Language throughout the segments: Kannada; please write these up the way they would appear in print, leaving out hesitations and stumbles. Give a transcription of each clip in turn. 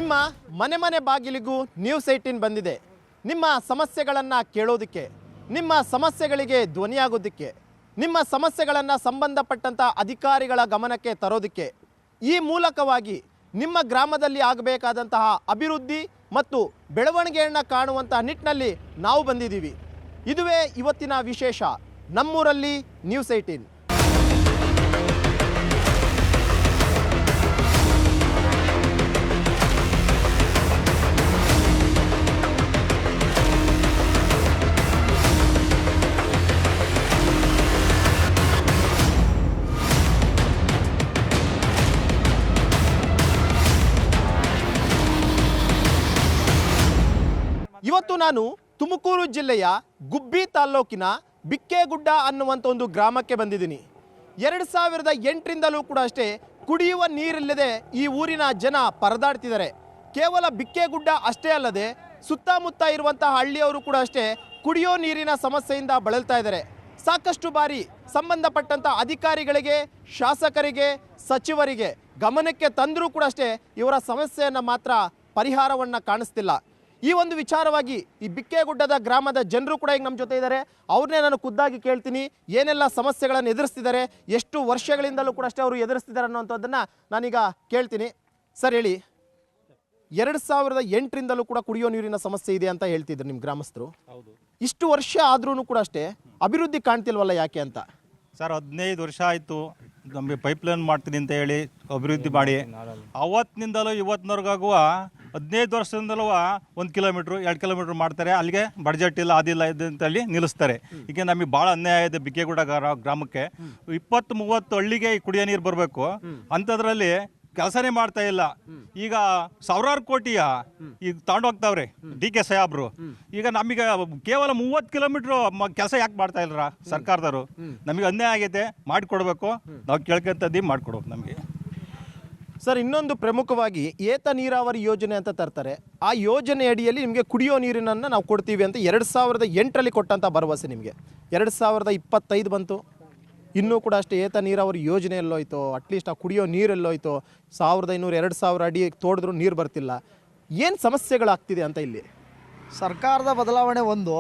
ನಿಮ್ಮ ಮನೆ ಮನೆ ಬಾಗಿಲಿಗೂ ನ್ಯೂಸ್ 18 ಬಂದಿದೆ. ನಿಮ್ಮ ಸಮಸ್ಯೆಗಳನ್ನು ಕೇಳೋದಕ್ಕೆ, ನಿಮ್ಮ ಸಮಸ್ಯೆಗಳಿಗೆ ಧ್ವನಿಯಾಗೋದಕ್ಕೆ, ನಿಮ್ಮ ಸಮಸ್ಯೆಗಳನ್ನು ಸಂಬಂಧಪಟ್ಟಂಥ ಅಧಿಕಾರಿಗಳ ಗಮನಕ್ಕೆ ತರೋದಕ್ಕೆ, ಈ ಮೂಲಕವಾಗಿ ನಿಮ್ಮ ಗ್ರಾಮದಲ್ಲಿ ಆಗಬೇಕಾದಂತಹ ಅಭಿವೃದ್ಧಿ ಮತ್ತು ಬೆಳವಣಿಗೆಯನ್ನು ಕಾಣುವಂಥ ನಿಟ್ಟಿನಲ್ಲಿ ನಾವು ಬಂದಿದ್ದೀವಿ. ಇದುವೇ ಇವತ್ತಿನ ವಿಶೇಷ, ನಮ್ಮೂರಲ್ಲಿ ನ್ಯೂಸ್ 18. ಇವತ್ತು ನಾನು ತುಮಕೂರು ಜಿಲ್ಲೆಯ ಗುಬ್ಬಿ ತಾಲ್ಲೂಕಿನ ಬಿಕ್ಕೇಗುಡ್ಡ ಅನ್ನುವಂಥ ಒಂದು ಗ್ರಾಮಕ್ಕೆ ಬಂದಿದ್ದೀನಿ. 2008ರಿಂದಲೂ ಕೂಡ ಅಷ್ಟೇ ಕುಡಿಯುವ ನೀರಿಲ್ಲದೆ ಈ ಊರಿನ ಜನ ಪರದಾಡ್ತಿದ್ದಾರೆ. ಕೇವಲ ಬಿಕ್ಕೇಗುಡ್ಡ ಅಷ್ಟೇ ಅಲ್ಲದೆ ಸುತ್ತಮುತ್ತ ಇರುವಂತಹ ಹಳ್ಳಿಯವರು ಕೂಡ ಅಷ್ಟೇ ಕುಡಿಯೋ ನೀರಿನ ಸಮಸ್ಯೆಯಿಂದ ಬಳಲ್ತಾ ಇದ್ದಾರೆ. ಸಾಕಷ್ಟು ಬಾರಿ ಸಂಬಂಧಪಟ್ಟಂಥ ಅಧಿಕಾರಿಗಳಿಗೆ, ಶಾಸಕರಿಗೆ, ಸಚಿವರಿಗೆ ಗಮನಕ್ಕೆ ತಂದರೂ ಕೂಡ ಅಷ್ಟೇ ಇವರ ಸಮಸ್ಯೆಯನ್ನು ಮಾತ್ರ ಪರಿಹಾರವನ್ನು ಕಾಣಿಸ್ತಿಲ್ಲ. ಈ ಒಂದು ವಿಚಾರವಾಗಿ ಈ ಬಿಕ್ಕೇಗುಡ್ಡದ ಗ್ರಾಮದ ಜನರು ಕೂಡ ಈಗ ನಮ್ಮ ಜೊತೆ ಇದ್ದಾರೆ. ಅವ್ರನ್ನೇ ನಾನು ಖುದ್ದಾಗಿ ಕೇಳ್ತೀನಿ, ಏನೆಲ್ಲ ಸಮಸ್ಯೆಗಳನ್ನು ಎದುರಿಸ್ತಿದ್ದಾರೆ, ಎಷ್ಟು ವರ್ಷಗಳಿಂದಲೂ ಕೂಡ ಅಷ್ಟೇ ಅವರು ಎದುರಿಸ್ತಿದ್ದಾರೆ ಅನ್ನೋಂಥದ್ದನ್ನು ನಾನೀಗ ಕೇಳ್ತೀನಿ. ಸರ್ ಹೇಳಿ, 2008ರಿಂದಲೂ ಕೂಡ ಕುಡಿಯೋ ನೀರಿನ ಸಮಸ್ಯೆ ಇದೆ ಅಂತ ಹೇಳ್ತಿದ್ರು ನಿಮ್ಮ ಗ್ರಾಮಸ್ಥರು. ಹೌದು. ಇಷ್ಟು ವರ್ಷ ಆದ್ರೂ ಕೂಡ ಅಷ್ಟೇ ಅಭಿವೃದ್ಧಿ ಕಾಣ್ತಿಲ್ವಲ್ಲ, ಯಾಕೆ ಅಂತ? ಸರ್ 15 ವರ್ಷ ಆಯಿತು ನಮಗೆ ಪೈಪ್ಲೈನ್ ಮಾಡ್ತೀನಿ ಅಂತ ಹೇಳಿ ಅಭಿವೃದ್ಧಿ ಮಾಡಿ, ಅವತ್ತಿನಿಂದಲೂ ಇವತ್ತಿನವರೆಗಾಗುವ 15 ವರ್ಷದಿಂದಲೂ 1 ಕಿಲೋಮೀಟ್ರು 2 ಕಿಲೋಮೀಟ್ರ್ ಮಾಡ್ತಾರೆ. ಅಲ್ಲಿಗೆ ಬಡ್ಜೆಟ್ ಇಲ್ಲ, ಅದಿಲ್ಲ ಅಂತೇಳಿ ನಿಲ್ಲಿಸ್ತಾರೆ. ಈಗ ನಮಗೆ ಭಾಳ ಅನ್ಯಾಯ ಇದೆ. ಬಿಕ್ಕೇಗುಡ್ಡ ಗ್ರಾಮಕ್ಕೆ 20-30 ಹಳ್ಳಿಗೆ ಕುಡಿಯೋ ನೀರು ಬರಬೇಕು, ಅಂಥದ್ರಲ್ಲಿ ಕೆಲಸನೇ ಮಾಡ್ತಾ ಇಲ್ಲ. ಈಗ ಸಾವಿರಾರು ಕೋಟಿಯ ಈಗ ತಗೊಂಡೋಗ್ತಾವ್ರೆ DK ಸಾಹೇಬ್ರು. ಈಗ ನಮಗೆ ಕೇವಲ 30 ಕಿಲೋಮೀಟ್ರು ಕೆಲಸ ಯಾಕೆ ಮಾಡ್ತಾ ಇಲ್ರ ಸರ್ಕಾರದವರು? ನಮಗೆ ಅನ್ಯಾಯ ಆಗೈತೆ, ಮಾಡಿಕೊಡ್ಬೇಕು. ನಾವು ಕೇಳ್ಕೊಂತದ್ದು ಮಾಡಿಕೊಡ್ಬೇಕು ನಮಗೆ. ಸರ್, ಇನ್ನೊಂದು ಪ್ರಮುಖವಾಗಿ ಏತ ನೀರಾವರಿ ಯೋಜನೆ ಅಂತ ತರ್ತಾರೆ. ಆ ಯೋಜನೆ ಅಡಿಯಲ್ಲಿ ನಿಮಗೆ ಕುಡಿಯೋ ನೀರಿನನ್ನು ನಾವು ಕೊಡ್ತೀವಿ ಅಂತ 2008ರಲ್ಲಿ ಕೊಟ್ಟಂಥ ಭರವಸೆ ನಿಮಗೆ 2025 ಬಂತು. ಇನ್ನೂ ಕೂಡ ಅಷ್ಟೇ ಏತ ನೀರಾವರಿ ಯೋಜನೆ ಎಲ್ಲೋಯ್ತೋ, ಅಟ್ಲೀಸ್ಟ್ ಆ ಕುಡಿಯೋ ನೀರೆಲ್ಲೋಯ್ತೋ, 1500-2000 ಅಡಿ ತೋಡಿದ್ರೂ ನೀರು ಬರ್ತಿಲ್ಲ. ಏನು ಸಮಸ್ಯೆಗಳಾಗ್ತಿದೆ ಅಂತ ಇಲ್ಲಿ? ಸರ್ಕಾರದ ಬದಲಾವಣೆ ಒಂದು,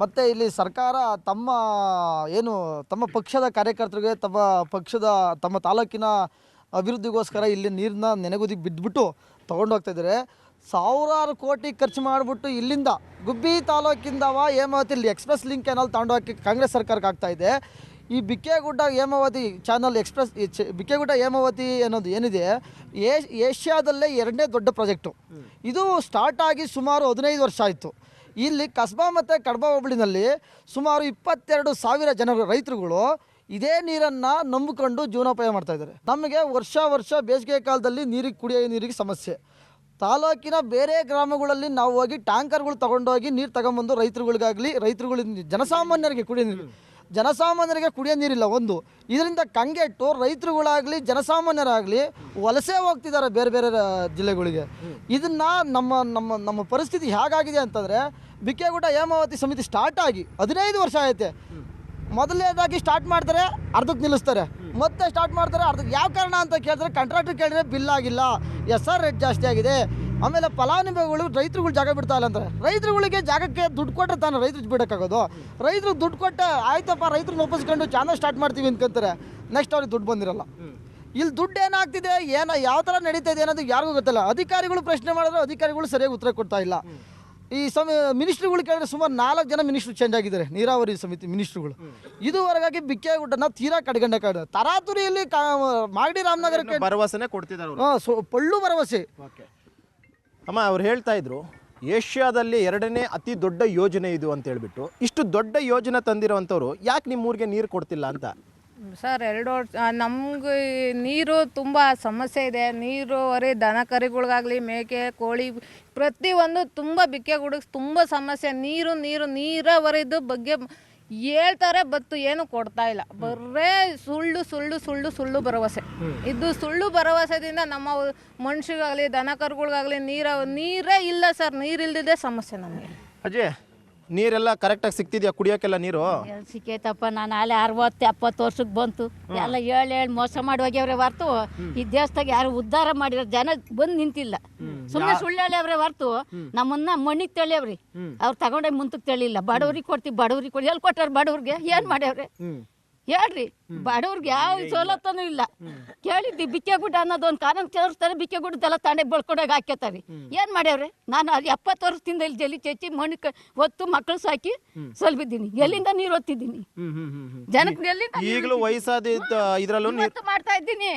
ಮತ್ತು ಇಲ್ಲಿ ಸರ್ಕಾರ ತಮ್ಮ ಪಕ್ಷದ ಕಾರ್ಯಕರ್ತರಿಗೆ, ತಮ್ಮ ತಾಲೂಕಿನ ಅಭಿವೃದ್ಧಿಗೋಸ್ಕರ ಇಲ್ಲಿ ನೀರನ್ನ ನೆನೆಗುದಿಗೆ ಬಿದ್ದುಬಿಟ್ಟು ತೊಗೊಂಡೋಗ್ತಾಯಿದ್ದಾರೆ. ಸಾವಿರಾರು ಕೋಟಿ ಖರ್ಚು ಮಾಡಿಬಿಟ್ಟು ಇಲ್ಲಿಂದ ಗುಬ್ಬಿ ತಾಲೂಕಿಂದವ ಹೇಮಾವತಿ ಎಕ್ಸ್ಪ್ರೆಸ್ ಲಿಂಕ್ ಕೆನಾಲ್ ತಗೊಂಡೋಗಕ್ಕೆ ಕಾಂಗ್ರೆಸ್ ಸರ್ಕಾರಕ್ಕೆ ಆಗ್ತಾಯಿದೆ. ಈ ಬಿಕ್ಕೇಗುಡ್ಡ ಹೇಮಾವತಿ ಬಿಕ್ಕೇಗುಡ್ಡ ಹೇಮಾವತಿ ಅನ್ನೋದು ಏನಿದೆ, ಏಷ್ಯಾದಲ್ಲೇ 2ನೇ ದೊಡ್ಡ ಪ್ರಾಜೆಕ್ಟು. ಇದು ಸ್ಟಾರ್ಟ್ ಆಗಿ ಸುಮಾರು 15 ವರ್ಷ ಆಯಿತು. ಇಲ್ಲಿ ಕಸ್ಬಾ ಮತ್ತು ಕಡಬ ಹೋಬಳಿನಲ್ಲಿ ಸುಮಾರು 22,000 ಜನ ರೈತರುಗಳು ಇದೇ ನೀರನ್ನು ನಂಬಿಕೊಂಡು ಜೀವನೋಪಾಯ ಮಾಡ್ತಾಯಿದ್ದಾರೆ. ನಮಗೆ ವರ್ಷ ಬೇಸಿಗೆ ಕಾಲದಲ್ಲಿ ಕುಡಿಯೋ ನೀರಿಗೆ ಸಮಸ್ಯೆ. ತಾಲೂಕಿನ ಬೇರೆ ಗ್ರಾಮಗಳಲ್ಲಿ ನಾವು ಹೋಗಿ ಟ್ಯಾಂಕರ್ಗಳು ತೊಗೊಂಡೋಗಿ ನೀರು ತಗೊಂಬಂದು ಜನಸಾಮಾನ್ಯರಿಗೆ ಕುಡಿಯೋ ನೀರಿಲ್ಲ. ಒಂದು ಇದರಿಂದ ಕಂಗೆಟ್ಟು ರೈತರುಗಳಾಗಲಿ ಜನಸಾಮಾನ್ಯರಾಗಲಿ ವಲಸೆ ಹೋಗ್ತಿದ್ದಾರೆ ಬೇರೆ ಬೇರೆ ಜಿಲ್ಲೆಗಳಿಗೆ. ಇದನ್ನು ನಮ್ಮ ಪರಿಸ್ಥಿತಿ ಹೇಗಾಗಿದೆ ಅಂತಂದರೆ, ಬಿಕ್ಕೇಗುಡ್ಡ ಹೇಮಾವತಿ ಸಮಿತಿ ಸ್ಟಾರ್ಟ್ ಆಗಿ 15 ವರ್ಷ ಆಯ್ತೆ. ಮೊದಲನೇದಾಗಿ ಸ್ಟಾರ್ಟ್ ಮಾಡ್ತಾರೆ, ಅರ್ಧಕ್ಕೆ ನಿಲ್ಲಿಸ್ತಾರೆ, ಮತ್ತೆ ಸ್ಟಾರ್ಟ್ ಮಾಡ್ತಾರೆ, ಅರ್ಧಕ್ಕೆ. ಯಾವ ಕಾರಣ ಅಂತ ಕೇಳಿದ್ರೆ ಕಾಂಟ್ರಾಕ್ಟರ್ ಕೇಳಿದ್ರೆ ಬಿಲ್ ಆಗಿಲ್ಲ, SR ರೇಟ್ ಜಾಸ್ತಿ ಆಗಿದೆ, ಆಮೇಲೆ ಫಲಾನುಭವಿಗಳು ರೈತರುಗಳು ಜಾಗ ಬಿಡ್ತಾ ಇಲ್ಲ ಅಂತಾರೆ. ರೈತರುಗಳಿಗೆ ಜಾಗಕ್ಕೆ ದುಡ್ಡು ಕೊಟ್ಟರೆ ತಾನು ರೈತರು ಬಿಡೋಕ್ಕಾಗೋದು? ರೈತರು ದುಡ್ಡು ಕೊಟ್ಟೆ ಆಯ್ತಪ್ಪ, ರೈತರನ್ನ ಒಪ್ಪಿಸ್ಕೊಂಡು ಚಾನಲ್ ಸ್ಟಾರ್ಟ್ ಮಾಡ್ತೀವಿ ಅಂದ್ಕೊಂತಾರೆ. ನೆಕ್ಸ್ಟ್ ಅವ್ರಿಗೆ ದುಡ್ಡು ಬಂದಿರಲ್ಲ. ಇಲ್ಲಿ ದುಡ್ಡು ಏನಾಗ್ತಿದೆ, ಯಾವ ಥರ ನಡೀತಾ ಇದೆ ಅನ್ನೋದು ಯಾರಿಗೂ ಗೊತ್ತಿಲ್ಲ. ಅಧಿಕಾರಿಗಳು ಪ್ರಶ್ನೆ ಮಾಡಿದ್ರೆ ಅಧಿಕಾರಿಗಳು ಸರಿಯಾಗಿ ಉತ್ತರ ಕೊಡ್ತಾ ಇಲ್ಲ. ಈ ಮಿನಿಸ್ಟ್ರುಗಳು ಕೇಳಿದ್ರೆ ಸುಮಾರು 4 ಜನ ಮಿನಿಸ್ಟ್ರು ಚೇಂಜ್ ಆಗಿದ್ದಾರೆ, ನೀರಾವರಿ ಸಮಿತಿ ಮಿನಿಸ್ಟ್ರುಗಳು. ಇದುವರೆಗಾಗಿ ಬಿಕ್ಕೇಗುಡ್ಡನ ತೀರಾ ಕಡೆಗಂಡ ತರಾತುರಿಯಲ್ಲಿ ಮಾಗಡಿ ರಾಮನಗರಕ್ಕೆ ಭರವಸೆನೇ ಕೊಡ್ತಿದ್ದಾರೆ, ಪಳ್ಳು ಭರವಸೆ. ಅಮ್ಮ, ಅವ್ರು ಹೇಳ್ತಾ ಇದ್ರು ಏಷ್ಯಾದಲ್ಲಿ 2ನೇ ಅತಿ ದೊಡ್ಡ ಯೋಜನೆ ಇದು ಅಂತ ಹೇಳ್ಬಿಟ್ಟು. ಇಷ್ಟು ದೊಡ್ಡ ಯೋಜನೆ ತಂದಿರೋವಂಥವ್ರು ಯಾಕೆ ನಿಮ್ಮೂರಿಗೆ ನೀರು ಕೊಡ್ತಿಲ್ಲ ಅಂತ? ಸರ್ 2 ವರ್ಷ ನಮ್ಗೆ ನೀರು ತುಂಬ ಸಮಸ್ಯೆ ಇದೆ. ನೀರುವರೆ ದನ ಕರಿಗಳಿಗಾಗಲಿ, ಮೇಕೆ ಕೋಳಿ ಪ್ರತಿಯೊಂದು ತುಂಬ ಬಿಕ್ಕೇಗುಡ್ಡಕ್ಕೆ ತುಂಬ ಸಮಸ್ಯೆ. ನೀರಾವರಿದು ಬಗ್ಗೆ ಹೇಳ್ತಾರೆ, ಬತ್ತು ಏನು ಕೊಡ್ತಾ ಇಲ್ಲ. ಬರೇ ಸುಳ್ಳು ಭರವಸೆ. ಇದು ಸುಳ್ಳು ಭರವಸೆದಿಂದ ನಮ್ಮ ಮನುಷ್ಯಗಾಗಲಿ ದನ ಕರುಗಳಿಗಾಗಲಿ ನೀರೇ ಇಲ್ಲ ಸರ್. ನೀರಿಲ್ದಿದೆ ಸಮಸ್ಯೆ ನಮಗೆ. ಅಜಯ್, ನೀರೆಲ್ಲ ಕರೆಕ್ಟಾಗಿ ಸಿಗ್ತಿದ್ಯಾ ಕುಡಿಯೋಕ್ಕೆಲ್ಲ ನೀರು? ಎಲ್ಲಿ ಸಿಕ್ಕೈತಪ್ಪ, ನಾನು ಅಲ್ಲಿ 60-70 ವರ್ಷಕ್ಕೆ ಬಂತು ಎಲ್ಲ ಹೇಳಿ ಮೋಸ ಮಾಡಿ ಹೋಗ್ಯವ್ರೆ ಹೊರ್ತು ಈ ದೇಶದಾಗ ಯಾರು ಉದ್ಧಾರ ಮಾಡಿರೋ ಜನ ಬಂದು ನಿಂತಿಲ್ಲ. ಸುಮ್ಮನೆ ಸುಳ್ಳು ಹೇಳ್ಯವ್ರೆ ಹೊರ್ತು ನಮ್ಮನ್ನ ಮಣ್ಣಿಗೆ ತೆಳಿಯವ್ರಿ. ಅವ್ರು ತಗೊಂಡೋಗಿ ಮುಂದಕ್ಕೆ ತೆಳಿಲ್ಲ. ಬಡವ್ರಿಗೆ ಕೊಡ್ತೀವಿ, ಬಡವ್ರಿಗೆ ಕೊಡಿ. ಎಲ್ಲಿ ಕೊಟ್ಟಾರ ಬಡವ್ರಿಗೆ? ಏನು ಮಾಡ್ಯವ್ರೆ ಹೇಳ್ರಿ? ಬಡವ್ರಿಗೆ ಯಾವ ಸವಲತ್ತೂ ಇಲ್ಲ. ಕೇಳಿದ್ವಿ ಬಿಕ್ಕೆಗುಡ್ಡ ಅನ್ನೋದು ಒಂದು ಕಾನೂನು ತೋರಿಸ್ತಾರೆ, ಬಿಕ್ಕೆಗುಡ್ಡದೆಲ್ಲ ತಾಂಡೆ ಬೆಳ್ಕೊಂಡೋಗಿ ಹಾಕ್ಯತಾರೆ. ಏನು ಮಾಡ್ಯವ್ರೆ? ನಾನು ಅದು 70 ವರ್ಷದಿಂದ ಇಲ್ಲಿ ಜಲ್ಲಿ ಚೆಚ್ಚಿ ಮಣ್ಣು ಹೊತ್ತು ಮಕ್ಕಳು ಸಾಕಿ ಸಲ್ಬಿದ್ದೀನಿ. ಎಲ್ಲಿಂದ ನೀರು ಹೊತ್ತಿದ್ದೀನಿ ಜನಕ್ಕೆ? ಎಲ್ಲಿಂದ ಈಗಲೂ ವಯಸ್ಸಾದ ಇದ್ರಲ್ಲೂ ಮಾಡ್ತಾ ಇದ್ದೀನಿ.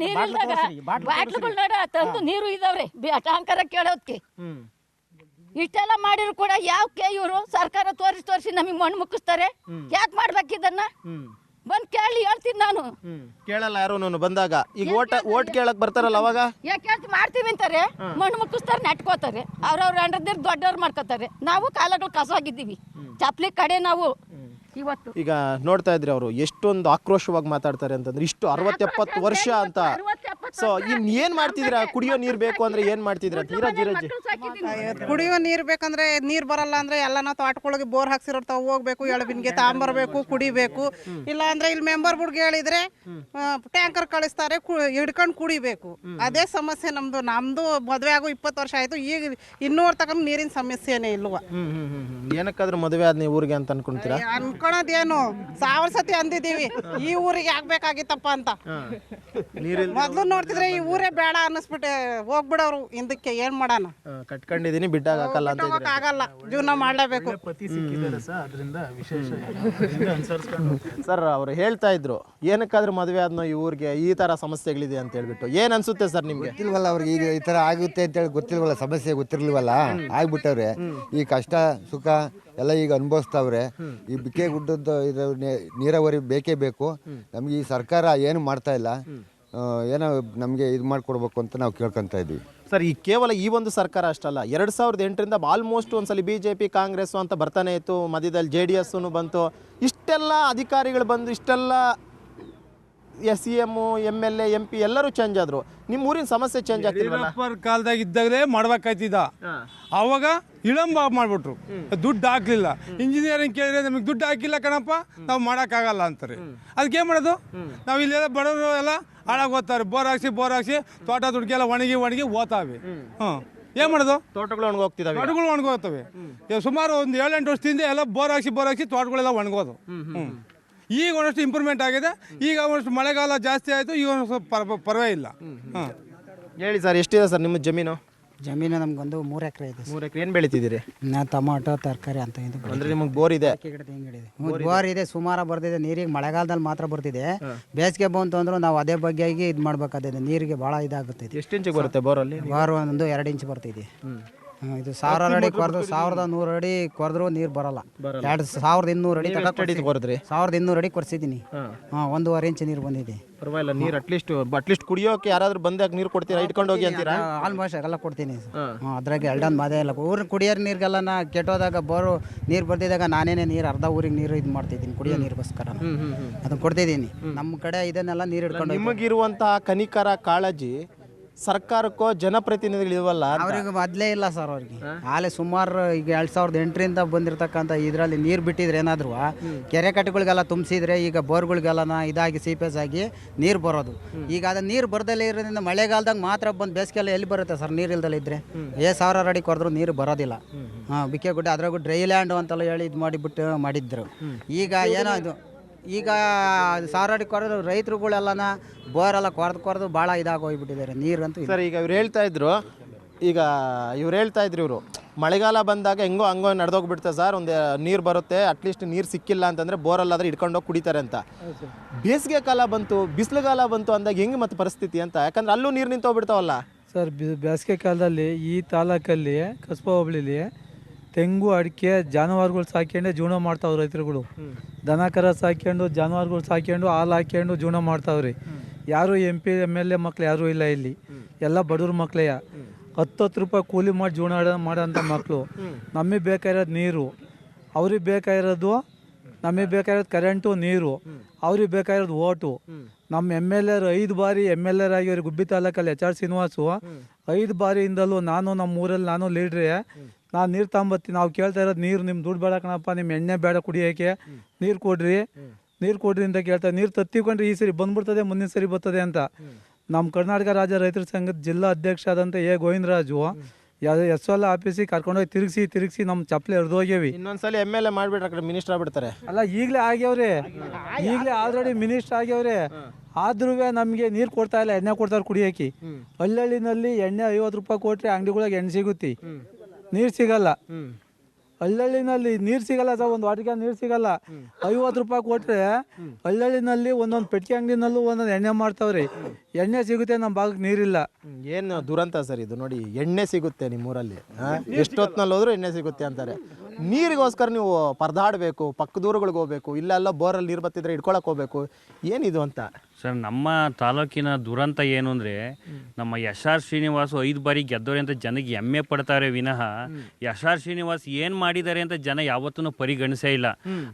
ನೀರಿಲ್ದಾಗ ಬಾಟ್ಲುಗಳು ನೋಡ ತಂದು ನೀರು ಇದಾವ್ರೆ ಟ್ಯಾಂಕರ ಕೇಳೋದಕ್ಕೆ. ಇಷ್ಟೆಲ್ಲ ಮಾಡಿದ್ರು ಕೂಡ ಯಾಕೆ ಇವರು ಸರ್ಕಾರ ತೋರಿಸಿ ನಮಗೆ ಮಣ್ಣು ಮುಕ್ಕಿಸ್ತಾರೆ? ಯಾಕೆ ಮಾಡ್ಬೇಕಿದನ್ನ? ಬಂದ್ ಕೇಳಿ ಹೇಳ್ತೀನಿ ನಾನು. ಕೇಳಲ್ಲ ಯಾರು ಬಂದಾಗ. ಈಗ ಓಟ್ ಕೇಳಕ್ ಬರ್ತಾರಲ್ಲ ಅವಾಗ ಯಾಕೆ ಹೇಳ್ತಿ ಮಾಡ್ತೀವಿ ಅಂತಾರೆ, ಮಣ್ಣು ಮುಕ್ಕಿಸ್ತಾರೆ, ನೆಟ್ಕೋತಾರೆ. ಅವ್ರವ್ರ ಅಂಡ್ರದ್ದಿರ್ ದೊಡ್ಡವ್ರು ಮಾಡ್ಕೋತಾರೆ. ನಾವು ಕಾಲಗಳು ಕಸಾಗಿದ್ದೀವಿ, ಚಪ್ಲಿ ಕಡೆ ನಾವು ಇವತ್ತು. ಈಗ ನೋಡ್ತಾ ಇದ್ರಿ ಅವರು ಎಷ್ಟೊಂದು ಆಕ್ರೋಶವಾಗಿ ಮಾತಾಡ್ತಾರೆ ಅಂತಂದ್ರೆ, ಇಷ್ಟು 60-70 ವರ್ಷ ಅಂತ. ಸೊ ಇನ್ ಏನ್ ಮಾಡ್ತಿದ್ರ? ಕುಡಿಯೋ ನೀರ್ ಬೇಕು ಅಂದ್ರೆ ಏನ್ ಮಾಡ್ತಿದ್ರ? ಕುಡಿಯೋ ನೀರು ಬೇಕಂದ್ರೆ ನೀರು ಬರಲ್ಲ ಅಂದ್ರೆ ಎಲ್ಲ ನಾವು ತೋಟಗಳಿಗೆ ಬೋರ್ ಹಾಕ್ಸಿರ್ತಾವ, ಹೋಗ್ಬೇಕು, ಎಳಬಿನ್ಗೆ ತಗೊಂಬರ್ಬೇಕು, ಕುಡಿಬೇಕು. ಇಲ್ಲ ಅಂದ್ರೆ ಇಲ್ಲಿ ಮೆಂಬರ್ ಬುಡ್ಗೆ ಹೇಳಿದ್ರೆ ಟ್ಯಾಂಕರ್ ಕಳಿಸ್ತಾರೆ, ಹಿಡ್ಕೊಂಡು ಕುಡಿಬೇಕು. ಅದೇ ಸಮಸ್ಯೆ ನಮ್ದು ಮದುವೆ ಆಗೋ 20 ವರ್ಷ ಆಯ್ತು. ಈಗ ಇನ್ನೂರು ತಗೊಂಡು ನೀರಿನ ಸಮಸ್ಯೆನೇ ಇಲ್ವ. ಏನಕ್ಕಾದ್ರೂ ಮದುವೆ ಆದ್ ನೀವು ಊರಿಗೆ ಅಂತ ಅನ್ಕೊಂತೀರಾ? ಅನ್ಕೊಳೋದೇನು 1000 ಸತಿ ಅಂದಿದ್ದೀವಿ ಈ ಊರಿಗೆ ಆಗ್ಬೇಕಾಗಿತ್ತಪ್ಪ ಅಂತ. ಮೊದ್ಲು ನೋಡ್ತಿದ್ರೆ ಈ ಊರೇ ಬೇಡ ಅನ್ನಿಸ್ಬಿಟ್ಟೆ ಹೋಗ್ಬಿಡವ್ರು ಹಿಂದಕ್ಕೆ. ಏನ್ ಮಾಡೋಣ? ಕಟ್ಕೊಂಡಿದೀನಿ ಬಿಟ್ಟಾಗ ಹಾಕಲ್ಲ ಅಂತ ಆಗಲ್ಲ, ಜೀವನ ಮಾಡ್ಲೇಬೇಕು. ಸರ್ ಅವ್ರು ಹೇಳ್ತಾ ಇದ್ರು ಏನಕ್ಕಾದ್ರೂ ಮದುವೆ ಆದ್ನೋ ಈ ಊರಿಗೆ ಈ ತರ ಸಮಸ್ಯೆಗಳಿದೆ ಅಂತ ಹೇಳ್ಬಿಟ್ಟು. ಏನ್ ಅನ್ಸುತ್ತೆ ಸರ್ ನಿಮ್ಗೆ? ಗೊತ್ತಿಲ್ವಲ್ಲ ಅವ್ರಿಗೆ ಈಗ ಈ ತರ ಆಗುತ್ತೆ ಅಂತ ಹೇಳಿ ಗೊತ್ತಿಲ್ವಲ್ಲ, ಸಮಸ್ಯೆ ಗೊತ್ತಿರ್ಲಿಲ್ವಲ್ಲ, ಆಗ್ಬಿಟ್ಟವ್ರೆ. ಈ ಕಷ್ಟ ಸುಖ ಎಲ್ಲ ಈಗ ಅನುಭವಿಸ್ತಾವ್ರೆ. ಈ ಬಿಕ್ಕೆ ಗುಡ್ಡದ ಇದು ನೀರಾವರಿ ಬೇಕೇ ಬೇಕು ನಮ್ಗೆ. ಈ ಸರ್ಕಾರ ಏನು ಮಾಡ್ತಾ ಇಲ್ಲ, ಏನೋ ನಮಗೆ ಇದು ಮಾಡಿಕೊಡ್ಬೇಕು ಅಂತ ನಾವು ಕೇಳ್ಕೊತಾ ಇದ್ವಿ. ಸರ್ ಈ ಕೇವಲ ಈ ಒಂದು ಸರ್ಕಾರ ಅಷ್ಟಲ್ಲ, 2008ರಿಂದ ಆಲ್ಮೋಸ್ಟ್ ಒಂದ್ಸಲಿ BJP ಕಾಂಗ್ರೆಸ್ ಅಂತ ಬರ್ತಾನೆ ಇತ್ತು, ಮಧ್ಯದಲ್ಲಿ JDS ಬಂತು. ಇಷ್ಟೆಲ್ಲ ಅಧಿಕಾರಿಗಳು ಬಂದು ಇಷ್ಟೆಲ್ಲ CM MLA MP ಎಲ್ಲರೂ ಚೇಂಜ್ ಆದ್ರು. ನಿಮ್ಮ ಊರಿನ ಸಮಸ್ಯೆ ಚೇಂಜ್ ಆಗ್ತಿಲ್ಲ. ಕಾಲದಾಗ ಇದ್ದಾಗಲೇ ಮಾಡ್ಬೇಕಾಯ್ತಿದ್ದ, ಅವಾಗ ವಿಳಂಬ ಮಾಡ್ಬಿಟ್ರು, ದುಡ್ಡು ಹಾಕ್ಲಿಲ್ಲ. ಇಂಜಿನಿಯರಿಂಗ್ ಕೇಳಿದ್ರೆ ನಮಗೆ ದುಡ್ಡು ಹಾಕಿಲ್ಲ ಕಣಪ್ಪ, ನಾವು ಮಾಡೋಕ್ಕಾಗಲ್ಲ ಅಂತಾರೆ. ಅದಕ್ಕೆ ಏನು ಮಾಡೋದು? ನಾವು ಇಲ್ಲೆಲ್ಲ ಬಡವರು ಎಲ್ಲ ಹಾಳಾಗಿ ಓದ್ತಾರೆ. ಬೋರ್ ಹಾಕ್ಸಿ ತೋಟ ದುಡ್ಗೆಲ್ಲ ಒಣಗಿ ಓದ್ತಾವೆ. ಏನು ಮಾಡೋದು? ತೋಟಗಳು ಒಣಗೋಗ್ತಿದ್ದಾವೆ, ತೋಟಗಳು ಒಣಗೋಗ್ತವೆ. ಸುಮಾರು ಒಂದು 7-8 ವರ್ಷದಿಂದ ಎಲ್ಲ ಬೋರ್ ಹಾಕ್ಸಿ ತೋಟಗಳೆಲ್ಲ ಒಣಗೋದು. ಈಗ ಒಂದಷ್ಟು ಇಂಪ್ರೂವ್ಮೆಂಟ್ ಆಗಿದೆ. ಈಗ ಒಂದಷ್ಟು ಮಳೆಗಾಲ ಜಾಸ್ತಿ ಆಯಿತು, ಈಗ ಒಂದು ಸ್ವಲ್ಪ ಪರವಾಗಿಲ್ಲ. ಹೇಳಿ ಸರ್, ಎಷ್ಟಿದೆ ಸರ್ ನಿಮ್ಮ ಜಮೀನು? ಜಮೀನು ನಮ್ಗೊಂದು 3 ಎಕರೆ ಇದೆ. 3 ಎಕರೆ ಏನು ಬೆಳಿತಿದ್ದೀರಿ? ಟೊಮಾಟೊ, ತರಕಾರಿ ಅಂತ ಇದು. ಅಂದ್ರೆ ನಿಮಗೆ ಬೋರ್ ಇದೆ? ಬೋರ್ ಇದೆ, ಸುಮಾರು ಬರ್ತಿದೆ. ನೀರಿಗೆ ಮಳೆಗಾಲದಲ್ಲಿ ಮಾತ್ರ ಬರ್ತಿದೆ. ಬೇಸಿಗೆ ಬಂತು ಅಂದ್ರೆ ನಾವು ಅದೇ ಬಗ್ಗೆ ಇದು ಮಾಡ್ಬೇಕಾಗಿದೆ. ನೀರಿಗೆ ಭಾಳ ಇದಾಗುತ್ತೆ. ಎಷ್ಟು ಇಂಚಿಗೆ ಬರುತ್ತೆ ಬೋರಲ್ಲಿ? ಬೋರ್ ಒಂದು 2 ಇಂಚ್ ಬರ್ತಿದೆ. ಇದು 1000 ಅಡಿ ಕೊರೆದು 1100 ಅಡಿ ಕೊರೆದ್ರು ನೀರು ಬರಲ್ಲ. 2200 ಅಡಿ 1200 ಅಡಿ ಕೊರೆಸಿದ್ದೀನಿ. 1.5 ಇಂಚ್ ನೀರು ಬಂದಿದೆ. ಪರವಾಗಿಲ್ಲ. ನೀರು ಅಟ್ಲೀಸ್ಟ್ ಕುಡಿಯೋಕೆ ಯಾರಾದ್ರೂ ಬಂದಾಗ ನೀರು ಕೊಡ್ತೀರಾ? ಇಟ್ಕೊಂಡು ಹೋಗಿ ಅಂತೀರಾ? ಆಲ್ಮೋಸ್ಟ್ ಎಲ್ಲ ಕೊಡ್ತೀನಿ. ಅದ್ರಾಗೆ ಎಲ್ಡನ್ ಮಾದೇ ಇಲ್ಲ. ಊರಿನ ಕುಡಿಯೋ ನೀರಿಗೆಲ್ಲ ನಾ ಕೆಟ್ಟೋದಾಗ ಬೋರು ನೀರು ಬರ್ತಿದ್ದಾಗ ನಾನೇನೆ ನೀರು ಅರ್ಧ ಊರಿಗೆ ನೀರು ಇದು ಮಾಡ್ತಿದ್ದೀನಿ, ಕುಡಿಯೋ ನೀರಿಗೋಸ್ಕರ ಅದನ್ನ ಕೊಡ್ತಿದ್ದೀನಿ. ನಮ್ಮ ಕಡೆ ಇದನ್ನೆಲ್ಲ ನೀರು ಹಿಡ್ಕೊಂಡು. ನಿಮಗಿರುವಂತಹ ಕನಿಕರ ಕಾಳಜಿ ಸರ್ಕಾರಕ್ಕೋ ಜನಪ್ರತಿನಿಧಿಗಳಿವಲ್ಲ ಅವ್ರಿಗೆ ಮೊದಲೇ ಇಲ್ಲ ಸರ್. ಅವ್ರಿಗೆ ಆಲೆ ಸುಮಾರು ಈಗ 2008ರಿಂದ ಬಂದಿರತಕ್ಕಂಥ ಇದರಲ್ಲಿ ನೀರು ಬಿಟ್ಟಿದ್ರೆ ಏನಾದ್ರು ಕೆರೆ ಕಟ್ಟೆಗಳಿಗೆಲ್ಲ ತುಂಬಿಸಿದ್ರೆ ಈಗ ಬೋರ್ಗಳಿಗೆಲ್ಲ ಇದಾಗಿ ಸೀಪೇಜ್ ಆಗಿ ನೀರು ಬರೋದು. ಈಗ ಅದು ನೀರು ಬರ್ದಲ್ಲೇ ಇರೋದ್ರಿಂದ ಮಳೆಗಾಲದಾಗ ಮಾತ್ರ ಬಂದು ಬೇಸಿಗೆಲ್ಲ ಎಲ್ಲಿ ಬರುತ್ತೆ ಸರ್? ನೀರು ಇಲ್ದಲ್ಲ ಇದ್ರೆ 1000 ಅಡಿ ಕೊರೆದ್ರು ನೀರು ಬರೋದಿಲ್ಲ. ಬಿಕ್ಕೆಗುಡ್ಡೆ ಅದ್ರಾಗೂ ಡ್ರೈ ಲ್ಯಾಂಡ್ ಅಂತೆಲ್ಲ ಹೇಳಿ ಇದು ಮಾಡಿಬಿಟ್ಟು ಮಾಡಿದ್ರು. ಈಗ ಏನೋ ಇದು ಈಗ 1000 ಅಡಿ ಕೊರೆದು ರೈತರುಗಳೆಲ್ಲನ ಬೋರೆಲ್ಲ ಕೊರೆದು ಭಾಳ ಇದಾಗೋಗ್ಬಿಟ್ಟಿದ್ದಾರೆ ನೀರಂತೂ. ಸರ್ ಈಗ ಇವ್ರು ಹೇಳ್ತಾ ಇದ್ರು ಇವರು ಮಳೆಗಾಲ ಬಂದಾಗ ಹಂಗೋ ನಡೆದೋಗ್ಬಿಡ್ತಾರೆ ಸರ್, ಒಂದು ನೀರು ಬರುತ್ತೆ, ಅಟ್ಲೀಸ್ಟ್ ನೀರು ಸಿಕ್ಕಿಲ್ಲ ಅಂತಂದರೆ ಬೋರಲ್ಲಾದ್ರೆ ಇಟ್ಕೊಂಡೋಗಿ ಕುಡಿತಾರೆ ಅಂತ. ಬೇಸಿಗೆ ಕಾಲ ಬಂತು, ಬಿಸಿಲುಗಾಲ ಬಂತು ಅಂದಾಗ ಹೆಂಗೆ ಮತ್ತೆ ಪರಿಸ್ಥಿತಿ ಅಂತ? ಯಾಕಂದ್ರೆ ಅಲ್ಲೂ ನೀರು ನಿಂತೋಗ್ಬಿಡ್ತಾವಲ್ಲ ಸರ್. ಬೇಸಿಗೆ ಕಾಲದಲ್ಲಿ ಈ ತಾಲೂಕಲ್ಲಿ ಕಸ್ಬಾ ಹೋಬಳಿಲಿ ತೆಂಗು ಅಡಿಕೆ ಜಾನುವಾರುಗಳು ಸಾಕ್ಯಂಡು ಜೀವನ ಮಾಡ್ತಾವ್ರಿ ರೈತರುಗಳು. ದನ ಕರ ಸಾಕ್ಯಂಡು ಜಾನುವಾರುಗಳು ಸಾಕ್ಯಂಡು ಹಾಲು ಹಾಕ್ಯಂಡು ಜೀವನ ಮಾಡ್ತಾವ್ರಿ. ಯಾರು MP MLA ಮಕ್ಳು ಯಾರೂ ಇಲ್ಲ ಇಲ್ಲಿ, ಎಲ್ಲ ಬಡವ್ರ ಮಕ್ಳೆಯ. 10 ರೂಪಾಯಿ ಕೂಲಿ ಮಾಡಿ ಜೀವನ ಮಾಡೋಂಥ ಮಕ್ಕಳು. ನಮಗೆ ಬೇಕಾಗಿರೋದು ನೀರು, ಅವ್ರಿಗೆ ಬೇಕಾಗಿರೋದು ಕರೆಂಟು ನೀರು, ಅವ್ರಿಗೆ ಬೇಕಾಗಿರೋದು ಓಟು. ನಮ್ಮ MLA 5 ಬಾರಿ MLA ಆಗಿವ್ರಿ ಗುಬ್ಬಿ ತಾಲೂಕಲ್ಲಿ HR ಶ್ರೀನಿವಾಸು. 5 ಬಾರಿಯಿಂದಲೂ ನಾನು ನಮ್ಮ ಊರಲ್ಲಿ ಲೀಡ್ರೆ ನಾನು ನೀರು ತಗೊಂಬತ್ತೀನಿ, ನಾವು ಕೇಳ್ತಾ ಇರೋದು ನೀರು ನಿಮ್ಮ ದುಡ್ಡು ಬೇಡ ಕಣಪ್ಪ, ನಿಮ್ಮ ಎಣ್ಣೆ ಬೇಡ ಕುಡಿಯೋಕ್ಕೆ, ನೀರು ಕೊಡ್ರಿ ಅಂತ ಕೇಳ್ತಾರೆ. ನೀರು ತತ್ತಿಕೊಂಡ್ರೆ ಈ ಸರಿ ಬಂದ್ಬಿಡ್ತದೆ, ಮುಂದಿನ ಸರಿ ಬರ್ತದೆ ಅಂತ. ನಮ್ಮ ಕರ್ನಾಟಕ ರಾಜ್ಯ ರೈತರ ಸಂಘದ ಜಿಲ್ಲಾ ಅಧ್ಯಕ್ಷ ಆದಂಥ ಗೋವಿಂದರಾಜು SOL ಆಫೀಸಿಗೆ ಕರ್ಕೊಂಡೋಗಿ ತಿರುಗಿಸಿ ನಮ್ಮ ಚಪ್ಪಲಿ ಹರಿದೋಗ್ಯವಿ. ಇನ್ನೊಂದ್ಸಲಿ MLA ಮಾಡಿಬಿಟ್ರೆ ಆ ಕಡೆ ಮಿನಿಸ್ಟರ್ ಆಗ್ಬಿಡ್ತಾರೆ. ಅಲ್ಲ, ಈಗಲೇ ಆಗ್ಯವ್ರೆ, ಈಗಲೇ ಆಲ್ರೆಡಿ ಮಿನಿಸ್ಟರ್ ಆಗ್ಯವ್ರೆ. ಆದ್ರೂ ನಮಗೆ ನೀರು ಕೊಡ್ತಾ ಇಲ್ಲ, ಎಣ್ಣೆ ಕೊಡ್ತಾರೆ ಕುಡಿಯೋಕೆ. ಹಳ್ಳಿನಲ್ಲಿ ಎಣ್ಣೆ 50 ರೂಪಾಯಿ ಕೊಟ್ಟರೆ ಅಂಗಡಿಗಳಿಗೆ ಎಣ್ಣೆ ಸಿಗುತ್ತೆ, ನೀರು ಸಿಗಲ್ಲ. ಹಳ್ಳಿನಲ್ಲಿ ನೀರು ಸಿಗಲ್ಲ ಸರ್, ಒಂದು ವಾಟಿಗೆ ನೀರು ಸಿಗಲ್ಲ. 50 ರೂಪಾಯಿ ಕೊಟ್ಟರೆ ಹಳ್ಳಿನಲ್ಲಿ ಒಂದೊಂದು ಪೆಟ್ಟಿಗೆ ಅಂಗಡಿನಲ್ಲೂ ಒಂದೊಂದು ಎಣ್ಣೆ ಮಾಡ್ತಾವ್ರಿ, ಎಣ್ಣೆ ಸಿಗುತ್ತೆ, ನಮ್ಮ ಭಾಗಕ್ಕೆ ನೀರಿಲ್ಲ. ಏನು ದುರಂತ ಸರ್ ಇದು. ನೋಡಿ, ಎಣ್ಣೆ ಸಿಗುತ್ತೆ ನಿಮ್ಮೂರಲ್ಲಿ, ಎಷ್ಟೊತ್ತಿನಲ್ಲಿ ಹೋದ್ರೂ ಎಣ್ಣೆ ಸಿಗುತ್ತೆ ಅಂತಾರೆ. ನೀರಿಗೋಸ್ಕರ ನೀವು ಪರದಾಡಬೇಕು, ಪಕ್ಕದೂರುಗಳಿಗೆ ಹೋಗ್ಬೇಕು, ಇಲ್ಲೆಲ್ಲ ಬೋರಲ್ಲಿ ನೀರು ಬತ್ತಿದ್ರೆ ಇಟ್ಕೊಳಕ್ಕೆ ಹೋಗ್ಬೇಕು. ಏನಿದು ಅಂತ ಸರ್, ನಮ್ಮ ತಾಲೂಕಿನ ದುರಂತ ಏನು ಅಂದರೆ, ನಮ್ಮ SR ಶ್ರೀನಿವಾಸ್ 5 ಬಾರಿ ಗೆದ್ದವ್ರೆ ಅಂತ ಜನಕ್ಕೆ ಹೆಮ್ಮೆ ಪಡ್ತಾರೆ ವಿನಃ SR ಶ್ರೀನಿವಾಸ್ ಏನು ಮಾಡಿದ್ದಾರೆ ಅಂತ ಜನ ಯಾವತ್ತೂ ಪರಿಗಣಿಸೇ ಇಲ್ಲ.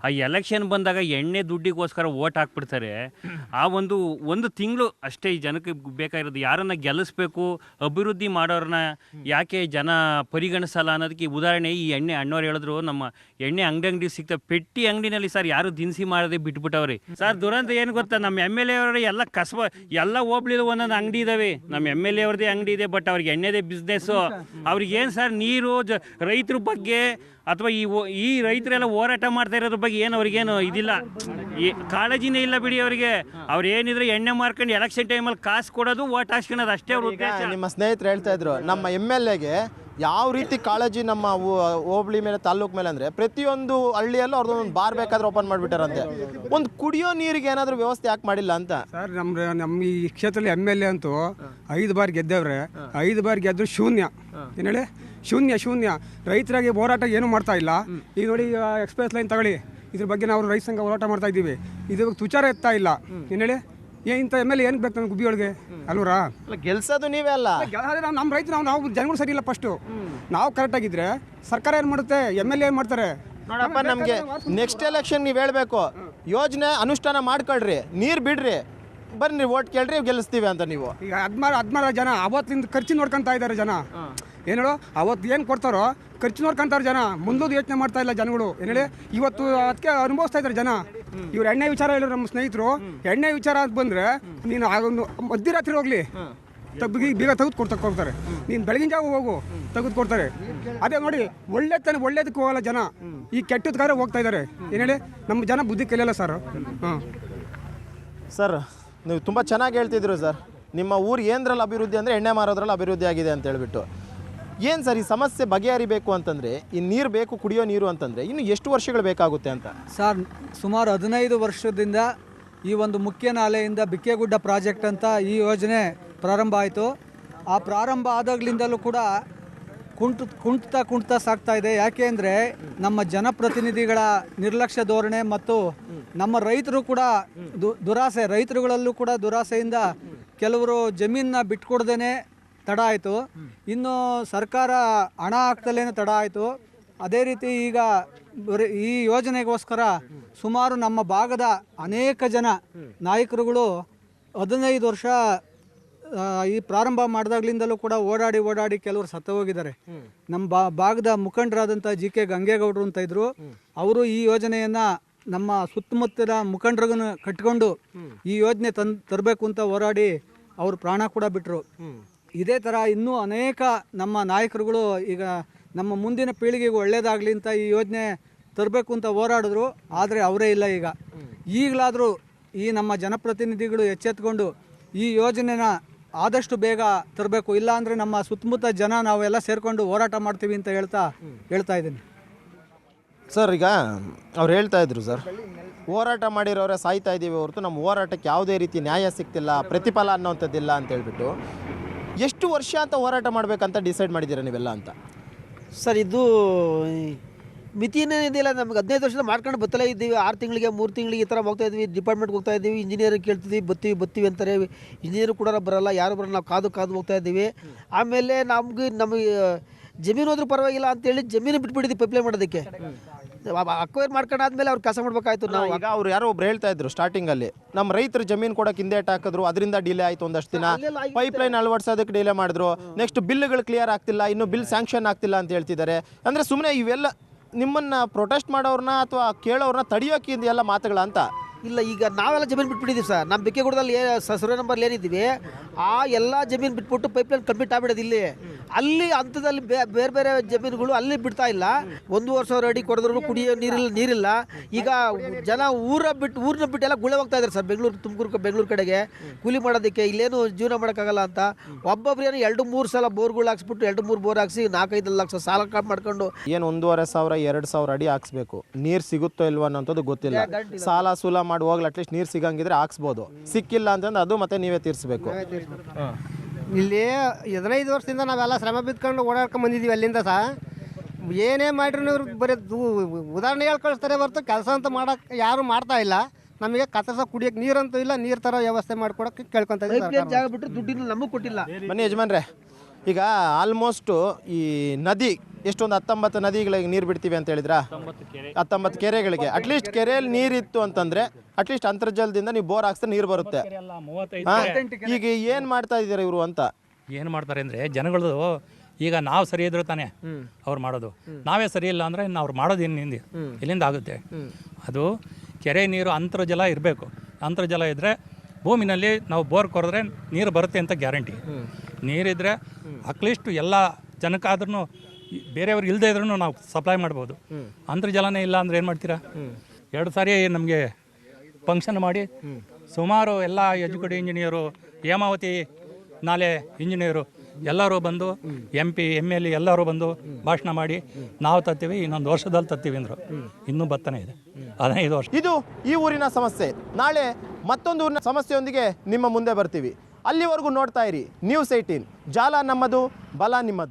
ಆ ಎಲೆಕ್ಷನ್ ಬಂದಾಗ ಎಣ್ಣೆ ದುಡ್ಡಿಗೋಸ್ಕರ ಓಟ್ ಹಾಕ್ಬಿಡ್ತಾರೆ. ಆ ಒಂದು ತಿಂಗಳು ಅಷ್ಟೇ ಈ ಜನಕ್ಕೆ ಬೇಕಾಗಿರೋದು. ಯಾರನ್ನ ಗೆಲ್ಲಿಸ್ಬೇಕು, ಅಭಿವೃದ್ಧಿ ಮಾಡೋರನ್ನ ಯಾಕೆ ಜನ ಪರಿಗಣಿಸಲ್ಲ ಅನ್ನೋದಕ್ಕೆ ಉದಾಹರಣೆ ಈ ಎಣ್ಣೆ. ಅಣ್ಣವ್ರು ಹೇಳಿದ್ರು, ನಮ್ಮ ಎಣ್ಣೆ ಅಂಗಡಿ ಸಿಗ್ತವೆ, ಪೆಟ್ಟಿ ಅಂಗಡಿನಲ್ಲಿ ಸರ್ ಯಾರು ದಿನಸಿ ಮಾಡದೆ ಬಿಟ್ಬಿಟ್ಟವ್ರಿ. ಸರ್ ದುರಂತ ಏನು ಗೊತ್ತಾ, ನಮ್ಮ MLA ಅವರು ಎಲ್ಲ ಎಲ್ಲ ಹೋಬ್ಳಿಲು ಒಂದೊಂದು ಅಂಗಡಿ ಇದಾವೆ. ನಮ್ಮ MLA ಅವ್ರದ್ದೇ ಅಂಗಡಿ ಇದೆ, ಬಟ್ ಅವ್ರಿಗೆ ಎಣ್ಣೆದೇ ಬಿಸ್ನೆಸ್ಸು. ಅವ್ರಿಗೇನು ಸರ್ ನೀರು ರೈತರ ಬಗ್ಗೆ ಅಥವಾ ಈ ರೈತರೆಲ್ಲ ಹೋರಾಟ ಮಾಡ್ತಾ ಇರೋದ್ರ ಬಗ್ಗೆ ಏನು ಅವ್ರಿಗೇನು ಇದಿಲ್ಲ, ಕಾಳಜಿನೇ ಇಲ್ಲ ಬಿಡಿ ಅವ್ರಿಗೆ. ಅವ್ರು ಏನಿದ್ರೆ ಎಣ್ಣೆ ಮಾರ್ಕೊಂಡು ಎಲೆಕ್ಷನ್ ಟೈಮಲ್ಲಿ ಕಾಸು ಕೊಡೋದು, ಓಟ್ ಹಾಕ್ಸ್ಕೊಳೋದು ಅಷ್ಟೇ ಅವ್ರ ಉದ್ದೇಶ. ನಿಮ್ಮ ಸ್ನೇಹಿತರು ಹೇಳ್ತಾ ಇದ್ರು, ನಮ್ಮ MLAಗೆ ಯಾವ ರೀತಿ ಕಾಳಜಿ ನಮ್ಮ ಹೋಬಳಿ ಮೇಲೆ, ತಾಲೂಕು ಮೇಲೆ ಅಂದರೆ ಪ್ರತಿಯೊಂದು ಹಳ್ಳಿಯಲ್ಲೂ ಅವ್ರದ್ದೊಂದು ಬಾರ್ ಬೇಕಾದ್ರೆ ಓಪನ್ ಮಾಡಿಬಿಟ್ಟಾರಂತೆ. ಒಂದು ಕುಡಿಯೋ ನೀರಿಗೆ ಏನಾದರೂ ವ್ಯವಸ್ಥೆ ಯಾಕೆ ಮಾಡಿಲ್ಲ ಅಂತ. ಸರ್, ನಮ್ಮ ಈ ಕ್ಷೇತ್ರದಲ್ಲಿ MLA ಅಂತೂ 5 ಬಾರಿ ಗೆದ್ದವ್ರೆ. 5 ಬಾರಿ ಗೆದ್ರು ಶೂನ್ಯ. ಏನು ಹೇಳಿ, ಶೂನ್ಯ. ರೈತರಾಗಿ ಹೋರಾಟ ಏನು ಮಾಡ್ತಾ ಇಲ್ಲ. ಈಗ ನೋಡಿ, ಎಕ್ಸ್ಪ್ರೆಸ್ ಲೈನ್ ತಗೊಳ್ಳಿ, ಇದ್ರ ಬಗ್ಗೆ ನಾವು ರೈತ ಸಂಘ ಹೋರಾಟ ಮಾಡ್ತಾ ಇದ್ದೀವಿ. ಇದು ತುಚಾರ ಎತ್ತಾ ಇಲ್ಲ. ಏನು ಹೇಳಿ, ಇಂಥ MLA ಏನಕ್ಕೆ ಬೇಕು ನಮ್ಮ ಗುಬ್ಬಿಯೊಳಗೆ ಅಲ್ವರಾ? ಗೆಲ್ಸೋದು ನೀವೇ ಅಲ್ಲ, ನಮ್ಮ ರೈತರು ನಾವು ಜನಗಳು ಸರಿ ಇಲ್ಲ. ಫಸ್ಟು ನಾವು ಕರೆಕ್ಟಾಗಿದ್ದರೆ ಸರ್ಕಾರ ಏನು ಮಾಡುತ್ತೆ, MLA ಏನು ಮಾಡ್ತಾರೆ ನೋಡಪ್ಪ. ನಮಗೆ ನೆಕ್ಸ್ಟ್ ಎಲೆಕ್ಷನ್ ನೀವು ಹೇಳಬೇಕು, ಯೋಜನೆ ಅನುಷ್ಠಾನ ಮಾಡ್ಕೊಳ್ರಿ, ನೀರು ಬಿಡ್ರಿ, ಬನ್ನಿ ಓಟ್ ಕೇಳ್ರಿ, ಗೆಲ್ಲಿಸ್ತೀವಿ ಅಂತ. ನೀವು ಈಗ 16 ಜನ ಅವತ್ತಿಂದ ಖರ್ಚು ನೋಡ್ಕೊತಾ ಇದ್ದಾರೆ ಜನ. ಏನು ಹೇಳೋ, ಅವತ್ತು ಏನು ಕೊಡ್ತಾರೋ ಖರ್ಚು ನೋಡ್ಕೊಂತಾರೆ ಜನ, ಮುಂದೋದು ಯೋಚನೆ ಮಾಡ್ತಾ ಇಲ್ಲ ಜನಗಳು. ಏನು ಹೇಳಿ, ಇವತ್ತು ಅದಕ್ಕೆ ಅನುಭವಿಸ್ತಾ ಇದ್ದಾರೆ ಜನ. ಇವ್ರು ಎಣ್ಣೆ ವಿಚಾರ ಹೇಳಿದ್ರು ನಮ್ಮ ಸ್ನೇಹಿತರು, ಎಣ್ಣೆ ವಿಚಾರ ಅಂತ ಬಂದರೆ ನೀನು ಒಂದು ಮಧ್ಯರಾತ್ರಿ ಹೋಗಲಿ ಬೀಗ ತೆಗೆದು ಕೊಡ್ತಾರೆ. ನೀನು ಬೆಳಗಿನ ಜಾವ ಹೋಗು, ತೆಗೆದು ಕೊಡ್ತಾರೆ. ಅದೇ ನೋಡಿ, ಒಳ್ಳೇದಕ್ಕೆ ಹೋಗಲ್ಲ ಜನ, ಈ ಕೆಟ್ಟದಕ್ಕಾದ್ರೆ ಹೋಗ್ತಾ ಇದ್ದಾರೆ. ಏನು ಹೇಳಿ, ನಮ್ಮ ಜನ ಬುದ್ಧಿ ಕಲಿಯಲ್ಲ ಸರ್. ಸರ್, ನೀವು ತುಂಬ ಚೆನ್ನಾಗಿ ಹೇಳ್ತಿದ್ರು ಸರ್. ನಿಮ್ಮ ಊರು ಏನದ್ರಲ್ಲಿ ಅಭಿವೃದ್ಧಿ ಅಂದರೆ ಎಣ್ಣೆ ಮಾರೋದ್ರಲ್ಲಿ ಅಭಿವೃದ್ಧಿ ಆಗಿದೆ ಅಂತ ಹೇಳ್ಬಿಟ್ಟು. ಏನು ಸರ್, ಈ ಸಮಸ್ಯೆ ಬಗೆಹರಿಬೇಕು ಅಂತಂದರೆ, ಈ ನೀರು ಬೇಕು, ಕುಡಿಯೋ ನೀರು ಅಂತಂದರೆ ಇನ್ನು ಎಷ್ಟು ವರ್ಷಗಳು ಬೇಕಾಗುತ್ತೆ ಅಂತ? ಸರ್, ಸುಮಾರು 15 ವರ್ಷದಿಂದ ಈ ಒಂದು ಮುಖ್ಯ ನಾಲೆಯಿಂದ ಬಿಕ್ಕೆಗುಡ್ಡ ಪ್ರಾಜೆಕ್ಟ್ ಅಂತ ಈ ಯೋಜನೆ ಪ್ರಾರಂಭ ಆಯಿತು. ಆ ಪ್ರಾರಂಭ ಆದಾಗಲಿಂದಲೂ ಕೂಡ ಕುಂಟ್ತಾ ಸಾಗ್ತಾ ಇದೆ. ಯಾಕೆ ಅಂದರೆ ನಮ್ಮ ಜನಪ್ರತಿನಿಧಿಗಳ ನಿರ್ಲಕ್ಷ್ಯ ಧೋರಣೆ ಮತ್ತು ನಮ್ಮ ರೈತರು ಕೂಡ ರೈತರುಗಳಲ್ಲೂ ಕೂಡ ದುರಾಸೆಯಿಂದ ಕೆಲವರು ಜಮೀನನ್ನ ಬಿಟ್ಕೊಡ್ದೇ ತಡ ಆಯಿತು. ಇನ್ನು ಸರ್ಕಾರ ಹಣ ಹಾಕ್ತಲೇ ತಡ ಆಯಿತು. ಅದೇ ರೀತಿ ಈಗ ಈ ಯೋಜನೆಗೋಸ್ಕರ ಸುಮಾರು ನಮ್ಮ ಭಾಗದ ಅನೇಕ ಜನ ನಾಯಕರುಗಳು 15 ವರ್ಷ ಈ ಪ್ರಾರಂಭ ಮಾಡಿದಾಗ್ಲಿಂದಲೂ ಕೂಡ ಓಡಾಡಿ ಕೆಲವರು ಸತ್ತು ಹೋಗಿದ್ದಾರೆ. ನಮ್ಮ ಭಾಗದ ಮುಖಂಡರಾದಂಥ GK ಗಂಗೇಗೌಡರು ಅಂತ ಇದ್ರು. ಅವರು ಈ ಯೋಜನೆಯನ್ನು ನಮ್ಮ ಸುತ್ತಮುತ್ತಲ ಮುಖಂಡರಿಗೂ ಕಟ್ಕೊಂಡು ಈ ಯೋಜನೆ ತರಬೇಕು ಅಂತ ಹೋರಾಡಿ ಅವರು ಪ್ರಾಣ ಕೂಡ ಬಿಟ್ಟರು. ಇದೇ ಥರ ಇನ್ನೂ ಅನೇಕ ನಮ್ಮ ನಾಯಕರುಗಳು ಈಗ ನಮ್ಮ ಮುಂದಿನ ಪೀಳಿಗೆಗೆ ಒಳ್ಳೆಯದಾಗಲಿ ಅಂತ ಈ ಯೋಜನೆ ತರಬೇಕು ಅಂತ ಹೋರಾಡಿದ್ರು. ಆದರೆ ಅವರೇ ಇಲ್ಲ. ಈಗಲಾದರೂ ಈ ನಮ್ಮ ಜನಪ್ರತಿನಿಧಿಗಳು ಎಚ್ಚೆತ್ಕೊಂಡು ಈ ಯೋಜನೆನ ಆದಷ್ಟು ಬೇಗ ತರಬೇಕು. ಇಲ್ಲಾಂದರೆ ನಮ್ಮ ಸುತ್ತಮುತ್ತ ಜನ ನಾವೆಲ್ಲ ಸೇರಿಕೊಂಡು ಹೋರಾಟ ಮಾಡ್ತೀವಿ ಅಂತ ಹೇಳ್ತಾ ಇದ್ದೀನಿ ಸರ್. ಈಗ ಅವ್ರು ಹೇಳ್ತಾ ಇದ್ರು ಸರ್, ಹೋರಾಟ ಮಾಡಿರೋರೆ ಸಾಯ್ತಾ ಇದ್ದೀವಿ ಹೊರತು ನಮ್ಮ ಹೋರಾಟಕ್ಕೆ ಯಾವುದೇ ರೀತಿ ನ್ಯಾಯ ಸಿಗ್ತಿಲ್ಲ, ಪ್ರತಿಫಲ ಅನ್ನೋಂಥದ್ದಿಲ್ಲ ಅಂತ ಹೇಳ್ಬಿಟ್ಟು. ಎಷ್ಟು ವರ್ಷ ಅಂತ ಹೋರಾಟ ಮಾಡಬೇಕಂತ ಡಿಸೈಡ್ ಮಾಡಿದ್ದೀರಾ ನೀವೆಲ್ಲ ಅಂತ? ಸರ್, ಇದು ಮಿತಿನೇನಿದೆಯಲ್ಲ, ನಮ್ಗೆ 15 ವರ್ಷದ ಮಾಡ್ಕೊಂಡು ಬತ್ತಲೇ ಇದ್ದೀವಿ. 6 ತಿಂಗಳಿಗೆ 3 ತಿಂಗಳಿಗೆ ಈ ಥರ ಹೋಗ್ತಾ ಇದ್ವಿ. ಡಿಪಾರ್ಟ್ಮೆಂಟ್ಗೆ ಹೋಗ್ತಾ ಇದ್ದೀವಿ, ಇಂಜಿನಿಯರಿಂಗ್ ಕೇಳ್ತಿದ್ವಿ, ಬರ್ತೀವಿ ಅಂತಾರೆ. ಇಂಜಿನಿಯರ್ ಕೂಡ ಬರೋಲ್ಲ, ಯಾರು ಬರೋಲ್ಲ. ನಾವು ಕಾದು ಹೋಗ್ತಾ ಇದ್ದೀವಿ. ಆಮೇಲೆ ನಮಗೆ ಜಮೀನು ಹೋದ್ರೂ ಪರವಾಗಿಲ್ಲ ಅಂತೇಳಿ ಜಮೀನು ಬಿಟ್ಬಿಟ್ಟಿದ್ವಿ ಪೈಪ್ಲೈನ್ ಮಾಡೋದಕ್ಕೆ. ಅಕ್ವೈರ್ ಮಾಡ್ಕೊಂಡಾದ್ಮೇಲೆ ಅವ್ರು ಕೆಲಸ ಮಾಡ್ಬೇಕಾಯ್ತು ನಾವು. ಈಗ ಅವ್ರು ಯಾರೋ ಒಬ್ರು ಹೇಳ್ತಾ ಇದ್ರು ಸ್ಟಾರ್ಟಿಂಗ್ ಅಲ್ಲಿ ನಮ್ಮ ರೈತರು ಜಮೀನು ಕೊಡಕ್ಕೆ ಹಿಂದೇಟ್ ಹಾಕಿದ್ರು, ಅದರಿಂದ ಡಿಲೇ ಆಯ್ತು ಒಂದಷ್ಟು ದಿನ. ಪೈಪ್ ಲೈನ್ ಅಳವಡಿಸೋದಕ್ಕೆ ಡಿಲೇ ಮಾಡಿದ್ರು. ನೆಕ್ಸ್ಟ್ ಬಿಲ್ಗಳು ಕ್ಲಿಯರ್ ಆಗ್ತಿಲ್ಲ, ಇನ್ನು ಬಿಲ್ ಸ್ಯಾಂಕ್ಷನ್ ಆಗ್ತಿಲ್ಲ ಅಂತ ಹೇಳ್ತಿದ್ದಾರೆ. ಅಂದ್ರೆ ಸುಮ್ಮನೆ ಇವೆಲ್ಲ ನಿಮ್ಮನ್ನ ಪ್ರೊಟೆಸ್ಟ್ ಮಾಡೋರ್ನ ಅಥವಾ ಕೇಳೋರ್ನ ತಡೆಯೋಕೆ ಎಲ್ಲ ಮಾತುಗಳ ಅಂತ. ಇಲ್ಲ, ಈಗ ನಾವೆಲ್ಲ ಜಮೀನು ಬಿಟ್ಬಿಟ್ಟಿದ್ದೀವಿ ಸರ್. ನಮ್ಮ ಬಿಕ್ಕೆಗೂಡದಲ್ಲಿ ಸರ್ವೆ ನಂಬರ್ ಏನಿದ್ದೀವಿ ಆ ಎಲ್ಲ ಜಮೀನು ಬಿಟ್ಬಿಟ್ಟು ಪೈಪ್ಲೈನ್ ಕಂಪ್ಲೀಟ್ ಆಗ್ಬಿಡೋದು. ಇಲ್ಲಿ ಅಲ್ಲಿ ಹಂತದಲ್ಲಿ ಬೇರೆ ಬೇರೆ ಜಮೀನುಗಳು ಅಲ್ಲಿ ಬಿಡ್ತಾ ಇಲ್ಲ. 1,500 ಅಡಿ ಕೊರೆದ್ರು ಕುಡಿಯೋ ನೀರಿಲ್ಲ. ಈಗ ಜನ ಊರನ್ನ ಬಿಟ್ಟು ಎಲ್ಲ ಗುಳೆ ಹೋಗ್ತಾ ಇದ್ದಾರೆ ಸರ್, ಬೆಂಗಳೂರು ಕಡೆಗೆ ಕೂಲಿ ಮಾಡೋದಕ್ಕೆ. ಇಲ್ಲೇನು ಜೀವನ ಮಾಡೋಕ್ಕಾಗಲ್ಲ ಅಂತ ಒಬ್ಬೊಬ್ರು ಏನು 2-3 ಸಲ ಬೋರ್ಗಳು ಹಾಕ್ಸ್ಬಿಟ್ಟು 2-3 ಬೋರ್ ಹಾಕ್ಸಿ 4-5 ಲಕ್ಷ ಸಾಲ ಮಾಡ್ಕೊಂಡು ಏನು 1,500-2,000 ಅಡಿ ಹಾಕ್ಸ್ಬೇಕು. ನೀರು ಸಿಗುತ್ತೋ ಇಲ್ವೋ ಅನ್ನೋಂಥದ್ದು ಗೊತ್ತಿಲ್ಲ. ಸಾಲ ಸೂಲ ಮಾಡಿ ಹೋಗ್ಲಿ, ಅಟ್ಲೀಸ್ಟ್ ನೀರು ಸಿಗಂಗಿದ್ರೆ ಹಾಕ್ಸ್ಬೋದು. ಸಿಕ್ಕಿಲ್ಲ ಅಂತಂದ್ರೆ ಅದು ಮತ್ತೆ ನೀವೇ ತೀರಿಸ್ಬೇಕು. ಇಲ್ಲಿ 15 ವರ್ಷದಿಂದ ನಾವೆಲ್ಲ ಶ್ರಮ ಬಿದ್ಕೊಂಡು ಓಡಾಡ್ಕೊಂಡು ಬಂದಿದ್ದೀವಿ ಅಲ್ಲಿಂದ ಸಹ. ಏನೇ ಮಾಡಿದ್ರು ಇವ್ರು ಬರೀ ಉದಾಹರಣೆ ಹೇಳಿ ಕಳಿಸ್ತಾರೆ ಹೊರತು ಕೆಲಸ ಅಂತ ಮಾಡೋಕ್ಕೆ ಯಾರು ಮಾಡ್ತಾ ಇಲ್ಲ. ನಮಗೆ ಕತ್ತರಿಸೋ ಕುಡಿಯೋಕ್ಕೆ ನೀರಂತೂ ಇಲ್ಲ, ನೀರು ತರೋ ವ್ಯವಸ್ಥೆ ಮಾಡ್ಕೊಡೋಕ್ಕೆ ಕೇಳ್ಕೊತಾ ಇದ್ದೀವಿ. ಜಾಗ ಬಿಟ್ಟು ದುಡ್ಡಿನ ನಮಗೂ ಕೊಟ್ಟಿಲ್ಲ. ಬನ್ನಿ ಯಜಮಾನ್ರೆ, ಈಗ ಆಲ್ಮೋಸ್ಟು ಈ ನದಿ ಎಷ್ಟೊಂದು 19 ನದಿಗಳಿಗೆ ನೀರು ಬಿಡ್ತೀವಿ ಅಂತ ಹೇಳಿದ್ರ, 19 ಕೆರೆಗಳಿಗೆ. ಅಟ್ಲೀಸ್ಟ್ ಕೆರೆಯಲ್ಲಿ ನೀರಿತ್ತು ಅಂತಂದ್ರೆ ಅಟ್ಲೀಸ್ಟ್ ಅಂತರ್ಜಲದಿಂದ ನೀವು ಬೋರ್ ಹಾಕ್ಸಿದ್ರೆ ನೀರು ಬರುತ್ತೆ. ಈಗ ಏನು ಮಾಡ್ತಾ ಇದ್ದೀರಾ ಇವರು ಅಂತ? ಏನು ಮಾಡ್ತಾರೆ ಅಂದರೆ ಜನಗಳದು ಈಗ ನಾವು ಸರಿ ಇದ್ರು ತಾನೇ ಅವ್ರು ಮಾಡೋದು, ನಾವೇ ಸರಿ ಇಲ್ಲ ಅಂದರೆ ಅವ್ರು ಮಾಡೋದು ಎಲ್ಲಿಂದ ಆಗುತ್ತೆ? ಅದು ಕೆರೆ ನೀರು ಅಂತರ್ಜಲ ಇರಬೇಕು. ಅಂತರ್ಜಲ ಇದ್ದರೆ ಭೂಮಿನಲ್ಲಿ ನಾವು ಬೋರ್ ಕೊರೆದ್ರೆ ನೀರು ಬರುತ್ತೆ ಅಂತ ಗ್ಯಾರಂಟಿ. ನೀರಿದ್ದರೆ ಅಟ್ಲೀಸ್ಟ್ ಎಲ್ಲ ಜನಕ್ಕಾದ್ರೂ ಬೇರೆಯವ್ರಿಗೆ ಇಲ್ಲದೆ ಇದ್ರೂ ನಾವು ಸಪ್ಲೈ ಮಾಡ್ಬೋದು. ಅಂತರ್ಜಲನೇ ಇಲ್ಲ ಅಂದರೆ ಏನು ಮಾಡ್ತೀರಾ? 2 ಸಾರಿ ನಮಗೆ ಫಂಕ್ಷನ್ ಮಾಡಿ ಸುಮಾರು ಎಲ್ಲ ಎಜುಕೇಟೆಡ್ ಇಂಜಿನಿಯರು, ಹೇಮಾವತಿ ನಾಲೆ ಇಂಜಿನಿಯರು ಎಲ್ಲರೂ ಬಂದು MP ML ಎಲ್ಲರೂ ಬಂದು ಭಾಷಣ ಮಾಡಿ ನಾವು ತತ್ತೀವಿ, ಇನ್ನೊಂದು ವರ್ಷದಲ್ಲಿ ತತ್ತೀವಿ ಅಂದರು. ಇನ್ನೂ ಬರ್ತಾನೆ ಇದೆ 15 ವರ್ಷ. ಇದು ಈ ಊರಿನ ಸಮಸ್ಯೆ. ನಾಳೆ ಮತ್ತೊಂದು ಊರಿನ ಸಮಸ್ಯೆಯೊಂದಿಗೆ ನಿಮ್ಮ ಮುಂದೆ ಬರ್ತೀವಿ. ಅಲ್ಲಿವರೆಗೂ ನೋಡ್ತಾ ಇರಿ News 18. ಜಾಲ ನಮ್ಮದು, ಬಲ ನಿಮ್ಮದು.